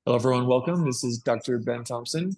Hello, everyone. Welcome. This is Dr. Ben Thompson.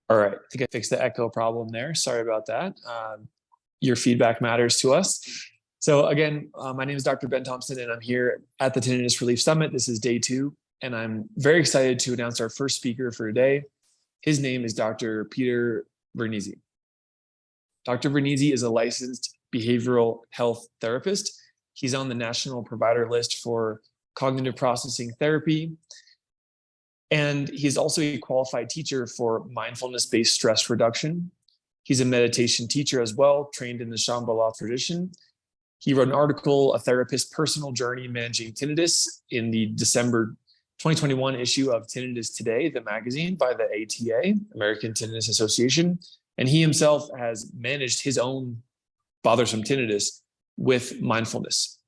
All right. I think I fixed the echo problem there. Sorry about that. Your feedback matters to us. So again, my name is Dr. Ben Thompson, and I'm here at the Tinnitus Relief Summit. This is day 2, and I'm very excited to announce our first speaker for today. His name is Dr. Peter Vernizzi. Dr. Vernizzi is a licensed behavioral health therapist. He's on the national provider list for cognitive processing therapy. And he's also a qualified teacher for mindfulness-based stress reduction. He's a meditation teacher as well, trained in the Shambhala tradition. He wrote an article, A Therapist's Personal Journey Managing Tinnitus, in the December 2021 issue of Tinnitus Today, the magazine by the ATA, American Tinnitus Association. And he himself has managed his own bothersome tinnitus with mindfulness.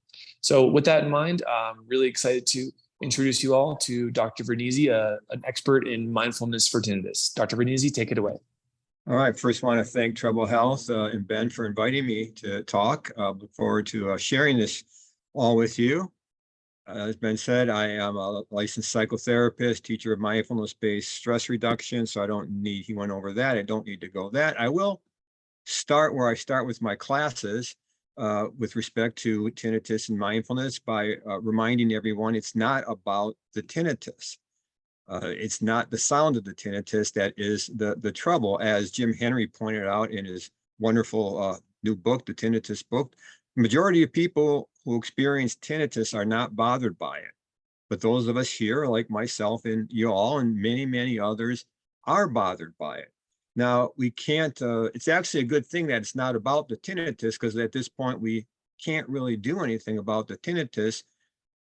So with that in mind, I'm really excited to introduce you all to Dr. Vernizzi, an expert in mindfulness for tinnitus. Dr. Vernizzi, take it away. All right. First, want to thank Treble Health and Ben for inviting me to talk. Look forward to sharing this all with you. As Ben said, I am a licensed psychotherapist, teacher of mindfulness-based stress reduction. So I don't need, he went over that. I don't need to go that. I will start where I start with my classes with respect to tinnitus and mindfulness by reminding everyone it's not about the tinnitus. It's not the sound of the tinnitus that is the trouble, as Jim Henry pointed out in his wonderful new book, the Tinnitus book. The majority of people who experience tinnitus are not bothered by it. But those of us here, like myself and you all and many, many others, are bothered by it. Now, we can't, it's actually a good thing that it's not about the tinnitus, because at this point, we can't really do anything about the tinnitus,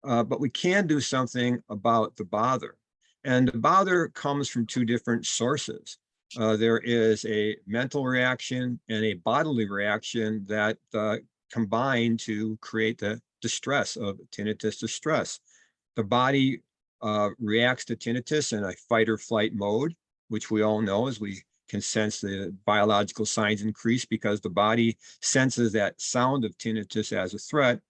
but we can do something about the bother. And the bother comes from two different sources. There is a mental reaction and a bodily reaction that combine to create the distress of tinnitus distress. The body reacts to tinnitus in a fight or flight mode, which we all know as we can sense the biological signs increase because the body senses that sound of tinnitus as a threat.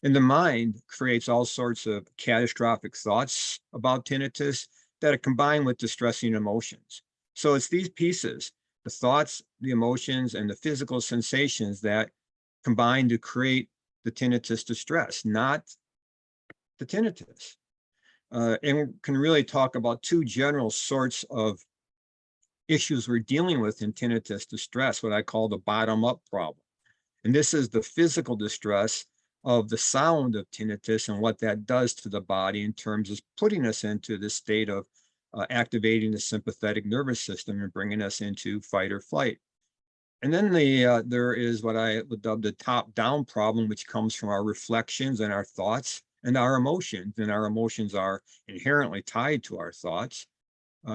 And the mind creates all sorts of catastrophic thoughts about tinnitus that are combined with distressing emotions. So it's these pieces, the thoughts, the emotions, and the physical sensations that combine to create the tinnitus distress, not the tinnitus. And we can really talk about two general sorts of issues we're dealing with in tinnitus distress, what I call the bottom-up problem. And this is the physical distress of the sound of tinnitus and what that does to the body in terms of putting us into this state of activating the sympathetic nervous system and bringing us into fight or flight. And then there is what I would dub the top-down problem, which comes from our reflections and our thoughts and our emotions. And our emotions are inherently tied to our thoughts,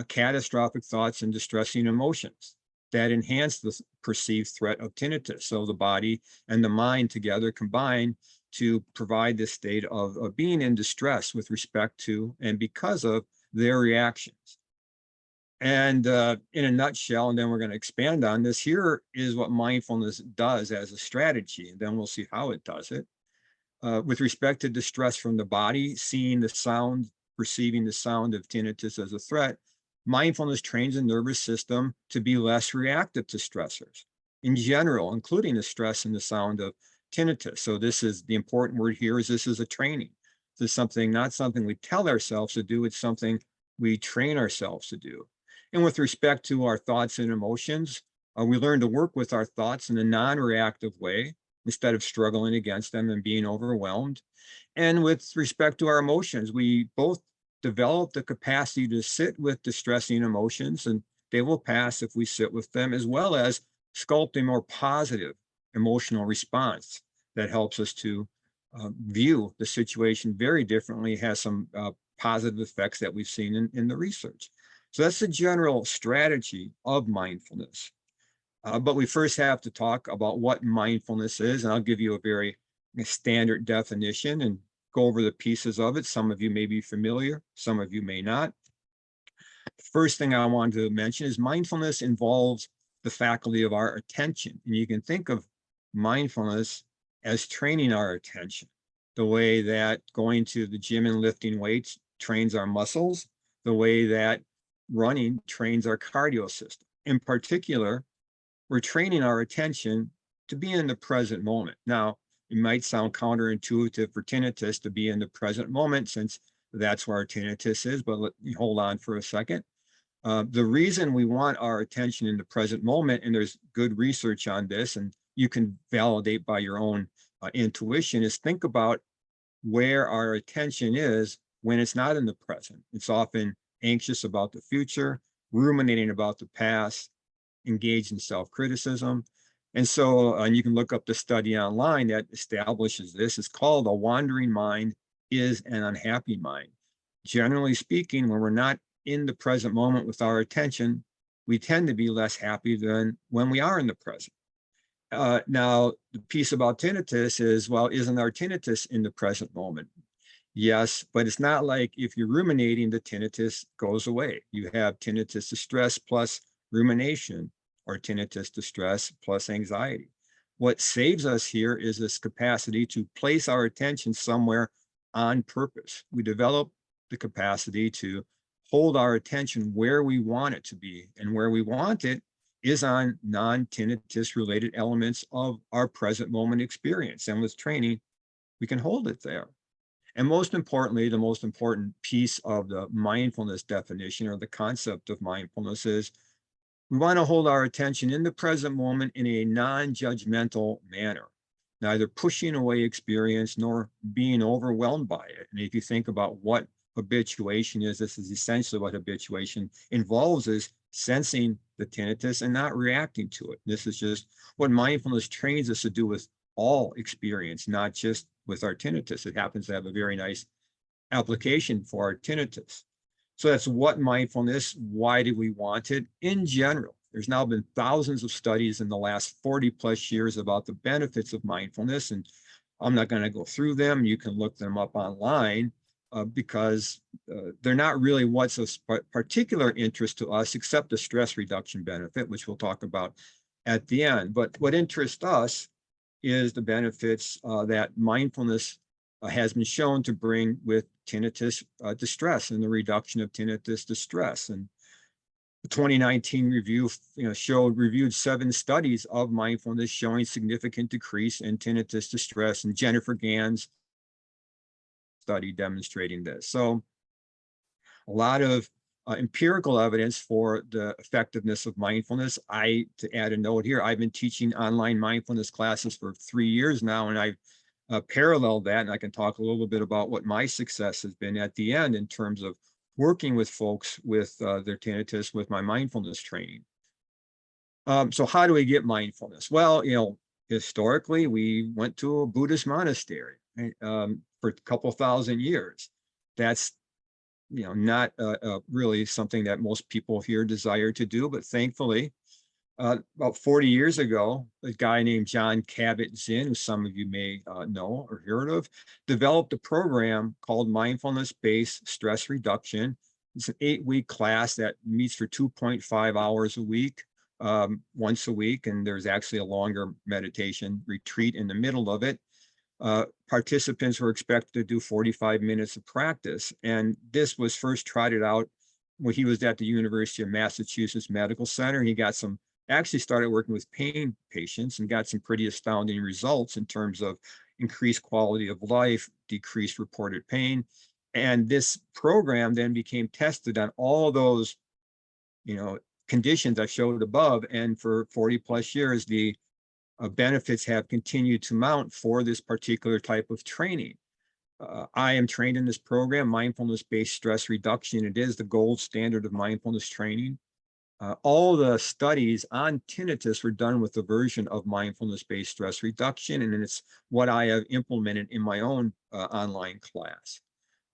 catastrophic thoughts and distressing emotions that enhance the perceived threat of tinnitus. So the body and the mind together combine to provide this state of being in distress with respect to and because of their reactions. And in a nutshell, and then we're going to expand on this, here is what mindfulness does as a strategy, and then we'll see how it does it. With respect to distress from the body, seeing the sound, perceiving the sound of tinnitus as a threat, mindfulness trains the nervous system to be less reactive to stressors in general, including the stress and the sound of tinnitus. So this is the important word here is this is a training. This is something, not something we tell ourselves to do, it's something we train ourselves to do. And with respect to our thoughts and emotions, we learn to work with our thoughts in a non-reactive way instead of struggling against them and being overwhelmed. And with respect to our emotions, we both develop the capacity to sit with distressing emotions, and they will pass if we sit with them, as well as sculpt a more positive emotional response that helps us to view the situation very differently, has some positive effects that we've seen in the research. So that's the general strategy of mindfulness. But we first have to talk about what mindfulness is, and I'll give you a very standard definition and go over the pieces of it. Some of you may be familiar, some of you may not. First thing I wanted to mention is mindfulness involves the faculty of our attention. And you can think of mindfulness as training our attention, the way that going to the gym and lifting weights trains our muscles, the way that running trains our cardio system. In particular, we're training our attention to be in the present moment. Now, it might sound counterintuitive for tinnitus to be in the present moment, since that's where our tinnitus is, but let me hold on for a second. The reason we want our attention in the present moment, and there's good research on this, and you can validate by your own intuition, is think about where our attention is when it's not in the present. It's often anxious about the future, ruminating about the past, engaged in self-criticism. And so you can look up the study online that establishes this. It's called "A Wandering Mind is an Unhappy Mind." Generally speaking, when we're not in the present moment with our attention, we tend to be less happy than when we are in the present. Now, the piece about tinnitus is, well, isn't our tinnitus in the present moment? Yes, but it's not like if you're ruminating, the tinnitus goes away. You have tinnitus distress plus rumination, or tinnitus distress plus anxiety. What saves us here is this capacity to place our attention somewhere on purpose. We develop the capacity to hold our attention where we want it to be, and where we want it is on non-tinnitus related elements of our present moment experience. And with training, we can hold it there. And most importantly, the most important piece of the mindfulness definition, or the concept of mindfulness, is we want to hold our attention in the present moment in a non-judgmental manner, neither pushing away experience nor being overwhelmed by it. And if you think about what habituation is, this is essentially what habituation involves, is sensing the tinnitus and not reacting to it. This is just what mindfulness trains us to do with all experience, not just with our tinnitus. It happens to have a very nice application for our tinnitus. So that's what mindfulness, why do we want it? In general, there's now been thousands of studies in the last 40 plus years about the benefits of mindfulness, and I'm not going to go through them. You can look them up online because they're not really what's of particular interest to us, except the stress reduction benefit, which we'll talk about at the end. But what interests us is the benefits that mindfulness has been shown to bring with tinnitus distress, and the reduction of tinnitus distress. And the 2019 review reviewed 7 studies of mindfulness showing significant decrease in tinnitus distress, and Jennifer Gann's study demonstrating this. So a lot of empirical evidence for the effectiveness of mindfulness. To add a note here, I've been teaching online mindfulness classes for 3 years now, and I've paralleled that, and I can talk a little bit about what my success has been at the end in terms of working with folks with their tinnitus with my mindfulness training. So how do we get mindfulness? Well, historically, we went to a Buddhist monastery, right? For a couple thousand years. That's not really something that most people here desire to do, but thankfully, about 40 years ago, a guy named John Kabat-Zinn, who some of you may know or heard of, developed a program called Mindfulness-Based Stress Reduction. It's an 8-week class that meets for 2.5 hours a week, once a week, and there's actually a longer meditation retreat in the middle of it. Participants were expected to do 45 minutes of practice, and this was first trotted out when he was at the University of Massachusetts Medical Center. He actually started working with pain patients and got some pretty astounding results in terms of increased quality of life, decreased reported pain. And this program then became tested on all those, conditions I showed above. And for 40 plus years, the benefits have continued to mount for this particular type of training. I am trained in this program, mindfulness-based stress reduction. It is the gold standard of mindfulness training. All the studies on tinnitus were done with a version of mindfulness-based stress reduction, and it's what I have implemented in my own online class.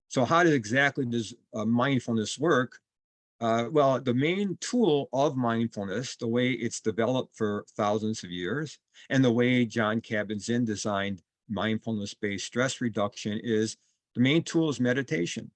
So how exactly does mindfulness work? Well, the main tool of mindfulness, the way it's developed for thousands of years, and the way John Kabat-Zinn designed mindfulness-based stress reduction, is The main tool is meditation.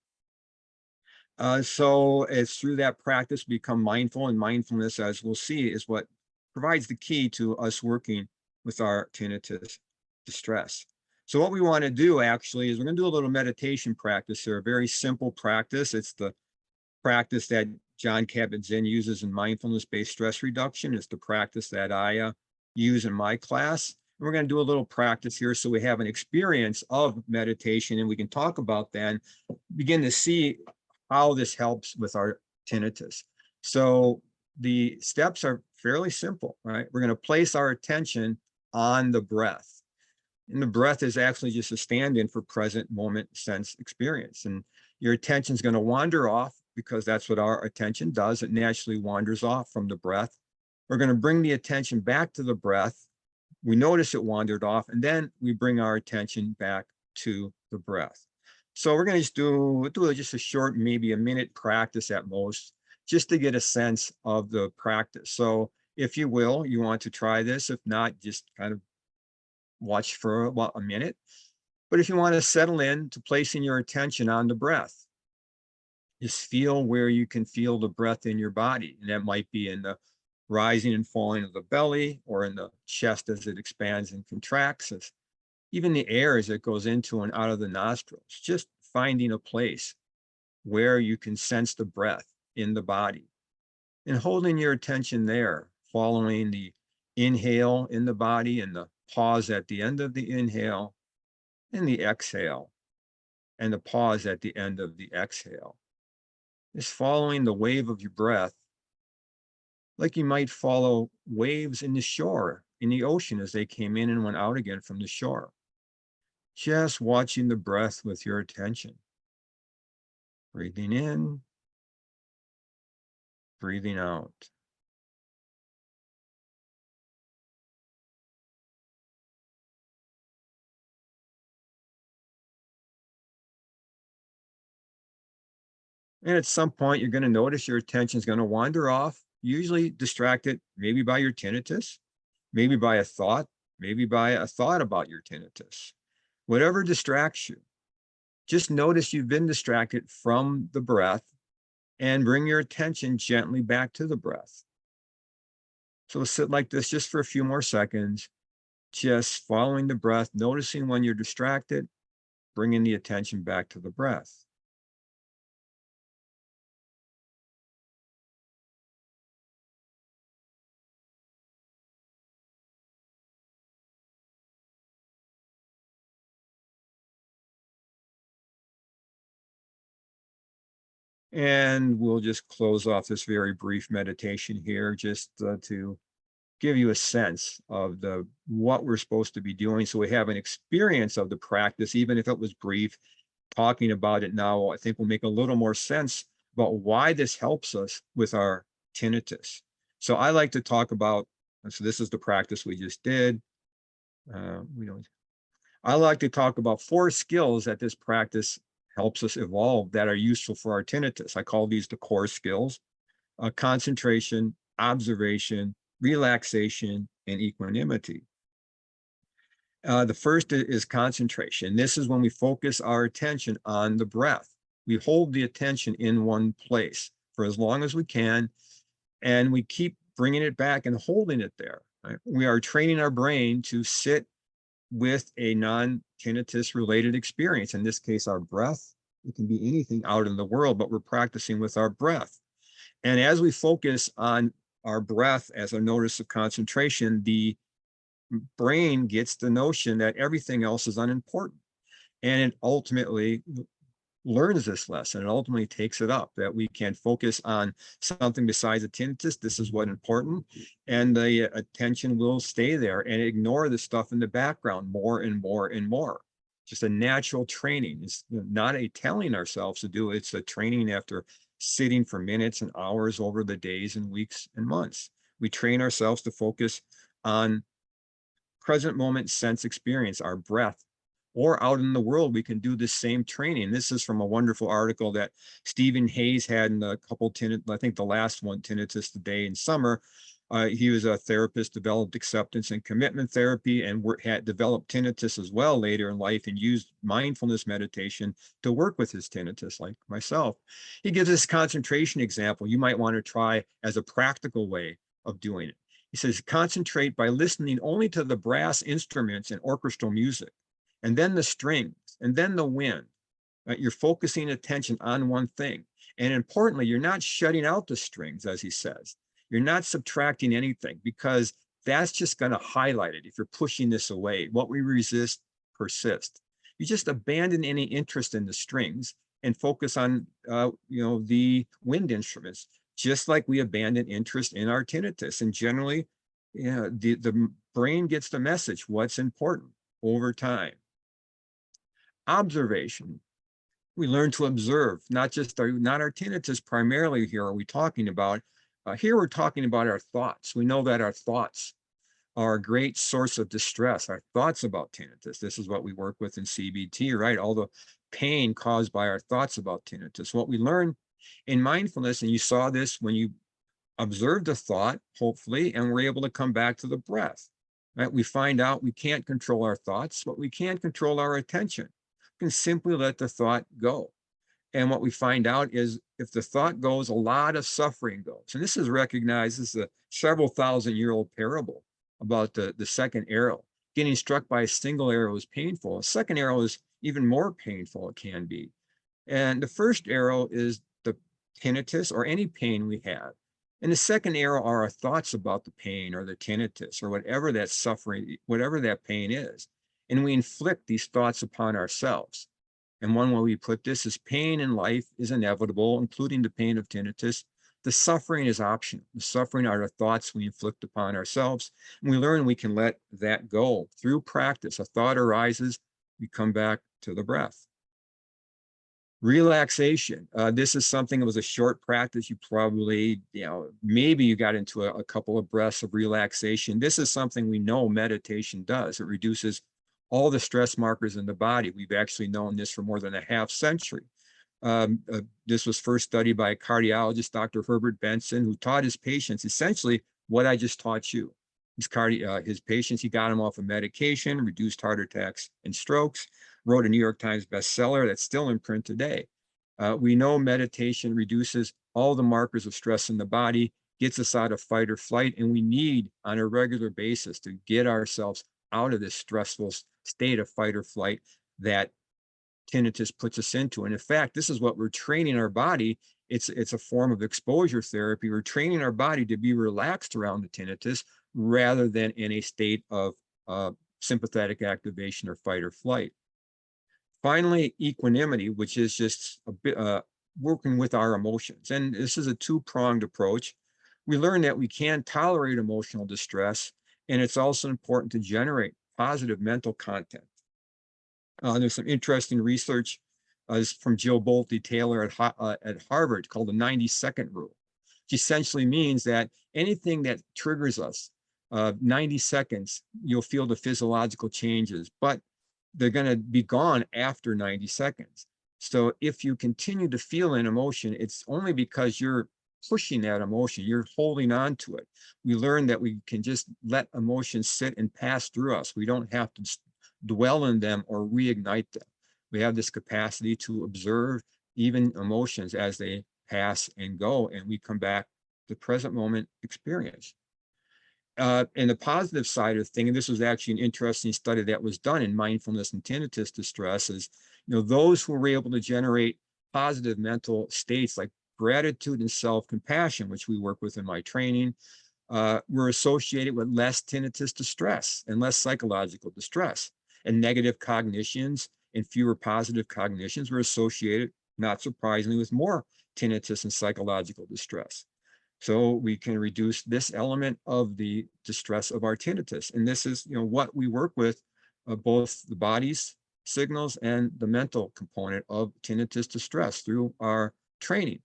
So it's through that practice become mindful, and mindfulness, as we'll see, is what provides the key to us working with our tinnitus distress. So what we want to do actually is we're going to do a little meditation practice here, a very simple practice. It's the practice that John Kabat-Zinn uses in mindfulness-based stress reduction. It's the practice that I use in my class. We're going to do a little practice here so we have an experience of meditation, and we can talk about that and begin to see how this helps with our tinnitus. So the steps are fairly simple, right? We're going to place our attention on the breath. And the breath is actually just a stand-in for present moment sense experience. And your attention is going to wander off because that's what our attention does. It naturally wanders off from the breath. We're going to bring the attention back to the breath. We notice it wandered off, and then we bring our attention back to the breath. So we're going to just do just a short, maybe a minute practice at most, just to get a sense of the practice. So if you will, you want to try this. If not, just kind of watch for a minute. But if you want to settle in to placing your attention on the breath, just feel where you can feel the breath in your body. And that might be in the rising and falling of the belly, or in the chest as it expands and contracts, as even the air as it goes into and out of the nostrils. Just finding a place where you can sense the breath in the body and holding your attention there, following the inhale in the body and the pause at the end of the inhale, and the exhale and the pause at the end of the exhale. Just following the wave of your breath like you might follow waves in the shore, in the ocean, as they came in and went out again from the shore. Just watching the breath with your attention. Breathing in, breathing out. And at some point, you're going to notice your attention is going to wander off, usually distracted, maybe by your tinnitus, maybe by a thought about your tinnitus. Whatever distracts you, just notice you've been distracted from the breath and bring your attention gently back to the breath. So sit like this just for a few more seconds, just following the breath, noticing when you're distracted, bringing the attention back to the breath. And we'll just close off this very brief meditation here, just to give you a sense of what we're supposed to be doing, so we have an experience of the practice, even if it was brief. Talking about it now, I think will make a little more sense about why this helps us with our tinnitus. So I like to talk about, so this is the practice we just did. I like to talk about 4 skills that this practice helps us evolve that are useful for our tinnitus. I call these the core skills: concentration, observation, relaxation, and equanimity. The first is concentration. This is when we focus our attention on the breath. We hold the attention in one place for as long as we can, and we keep bringing it back and holding it there. Right? We are training our brain to sit with a non-tinnitus related experience. In this case, our breath. It can be anything out in the world, but we're practicing with our breath. And as we focus on our breath as a notice of concentration, the brain gets the notion that everything else is unimportant. And it ultimately learns this lesson. It ultimately takes it up, that we can focus on something besides the tinnitus. This is what's important. And the attention will stay there and ignore the stuff in the background more and more and more. Just a natural training. It's not a telling ourselves to do. It's a training after sitting for minutes and hours over the days and weeks and months. We train ourselves to focus on present moment sense experience, our breath. Or out in the world, we can do the same training. This is from a wonderful article that Stephen Hayes had in a couple I think the last one, Tinnitus Today in Summer, He was a therapist, developed acceptance and commitment therapy, and had developed tinnitus as well later in life, and used mindfulness meditation to work with his tinnitus, like myself. He gives this concentration example you might want to try as a practical way of doing it. He says, concentrate by listening only to the brass instruments and orchestral music, and then the strings, and then the wind. Right? You're focusing attention on one thing. And importantly, you're not shutting out the strings, as he says. You're not subtracting anything, because that's just going to highlight it if you're pushing this away. What we resist persists. You just abandon any interest in the strings and focus on the wind instruments, just like we abandon interest in our tinnitus. And generally, the brain gets the message, what's important over time. Observation. We learn to observe, not our tinnitus primarily here are we talking about. Here we're talking about our thoughts. We know that our thoughts are a great source of distress, our thoughts about tinnitus. This is what we work with in CBT, right? All the pain caused by our thoughts about tinnitus. What we learn in mindfulness, and you saw this when you observed a thought, hopefully, and we're able to come back to the breath, right? We find out we can't control our thoughts, but we can control our attention. We can simply let the thought go. And what we find out is if the thought goes, a lot of suffering goes. And this is recognized as a several thousand-year-old parable about the second arrow. Getting struck by a single arrow is painful. A second arrow is even more painful, it can be. And the first arrow is the tinnitus or any pain we have. And the second arrow are our thoughts about the pain or the tinnitus or whatever that suffering, whatever that pain is. And we inflict these thoughts upon ourselves. And one way we put this is pain in life is inevitable, including the pain of tinnitus. The suffering is optional. The suffering are the thoughts we inflict upon ourselves. And we learn we can let that go through practice. A thought arises, we come back to the breath. Relaxation. This is something that was a short practice. You probably, maybe you got into a couple of breaths of relaxation. This is something we know meditation does. It reduces all the stress markers in the body. We've actually known this for more than a half century. This was first studied by a cardiologist, Dr. Herbert Benson, who taught his patients essentially what I just taught you. His patients, he got them off of medication, reduced heart attacks and strokes, wrote a New York Times bestseller that's still in print today. We know meditation reduces all the markers of stress in the body, gets us out of fight or flight, and we need on a regular basis to get ourselves out of this stressful state of fight or flight that tinnitus puts us into. And in fact, this is what we're training our body. It's a form of exposure therapy. We're training our body to be relaxed around the tinnitus rather than in a state of sympathetic activation or fight or flight. Finally, equanimity, which is just a bit working with our emotions. And this is a two-pronged approach. We learn that we can tolerate emotional distress, and it's also important to generate positive mental content. There's some interesting research from Jill Bolte Taylor at Harvard called the 90-second rule, which essentially means that anything that triggers us, 90 seconds, you'll feel the physiological changes, but they're going to be gone after 90 seconds. So if you continue to feel an emotion, it's only because you're pushing that emotion, you're holding on to it. We learn that we can just let emotions sit and pass through us. We don't have to dwell in them or reignite them. We have this capacity to observe even emotions as they pass and go, and we come back to the present moment experience. And the positive side of the thing, and this was actually an interesting study that was done in mindfulness and tinnitus distress, is those who were able to generate positive mental states like gratitude and self-compassion, which we work with in my training, were associated with less tinnitus distress and less psychological distress. And negative cognitions and fewer positive cognitions were associated, not surprisingly, with more tinnitus and psychological distress. So we can reduce this element of the distress of our tinnitus. And this is what we work with, both the body's signals and the mental component of tinnitus distress through our training.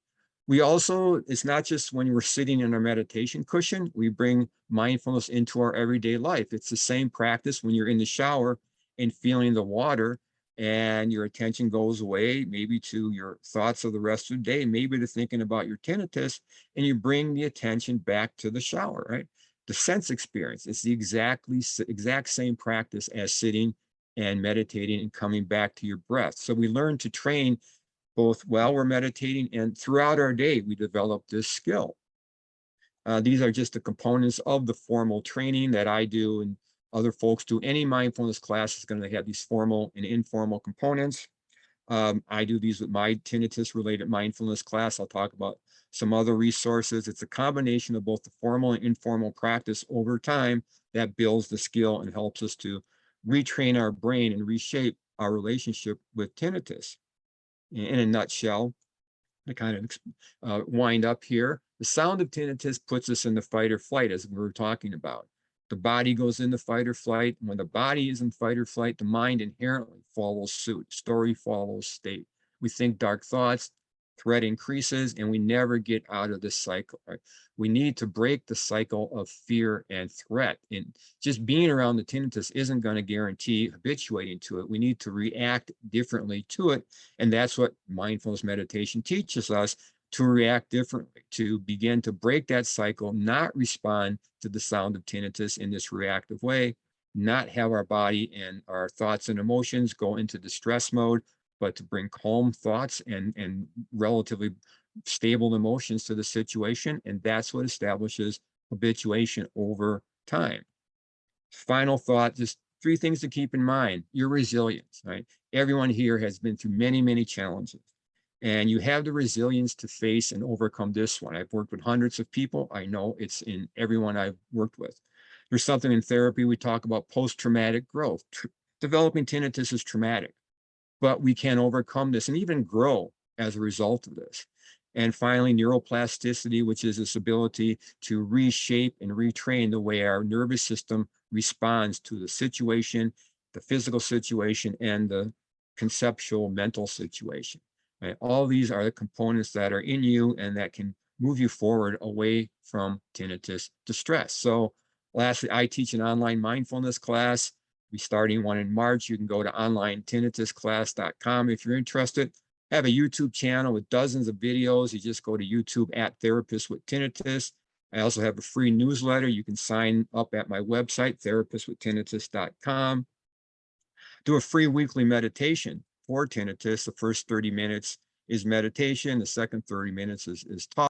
We also, it's not just when we're sitting in our meditation cushion, we bring mindfulness into our everyday life. It's the same practice when you're in the shower and feeling the water and your attention goes away, maybe to your thoughts of the rest of the day, maybe to thinking about your tinnitus, and you bring the attention back to the shower, right? The sense experience, it's the exact same practice as sitting and meditating and coming back to your breath. So we learn to train both while we're meditating and throughout our day, we develop this skill. These are just the components of the formal training that I do and other folks do. Any mindfulness class is going to have these formal and informal components. I do these with my tinnitus related mindfulness class. I'll talk about some other resources. It's a combination of both the formal and informal practice over time that builds the skill and helps us to retrain our brain and reshape our relationship with tinnitus. In a nutshell, to kind of wind up here, the sound of tinnitus puts us in the fight or flight, as we were talking about. The body goes into fight or flight. When the body is in fight or flight, the mind inherently follows suit. Story follows state. We think dark thoughts, threat increases, and we never get out of this cycle. Right? We need to break the cycle of fear and threat. And just being around the tinnitus isn't going to guarantee habituating to it. We need to react differently to it. And that's what mindfulness meditation teaches us, to react differently, to begin to break that cycle, not respond to the sound of tinnitus in this reactive way, not have our body and our thoughts and emotions go into distress mode, but to bring calm thoughts and relatively stable emotions to the situation. And that's what establishes habituation over time. Final thought, just 3 things to keep in mind: your resilience, right? Everyone here has been through many, many challenges, and you have the resilience to face and overcome this one. I've worked with hundreds of people. I know it's in everyone I've worked with. There's something in therapy, we talk about post-traumatic growth. Developing tinnitus is traumatic, but we can overcome this and even grow as a result of this. And finally, neuroplasticity, which is this ability to reshape and retrain the way our nervous system responds to the situation, the physical situation, and the conceptual mental situation. Right? All these are the components that are in you and that can move you forward away from tinnitus distress. So lastly, I teach an online mindfulness class. We're starting one in March. You can go to onlinetinnitusclass.com if you're interested. I have a YouTube channel with dozens of videos. You just go to YouTube at Therapist with Tinnitus. I also have a free newsletter. You can sign up at my website, therapistwithtinnitus.com. Do a free weekly meditation for tinnitus. The first 30 minutes is meditation. The second 30 minutes is talk.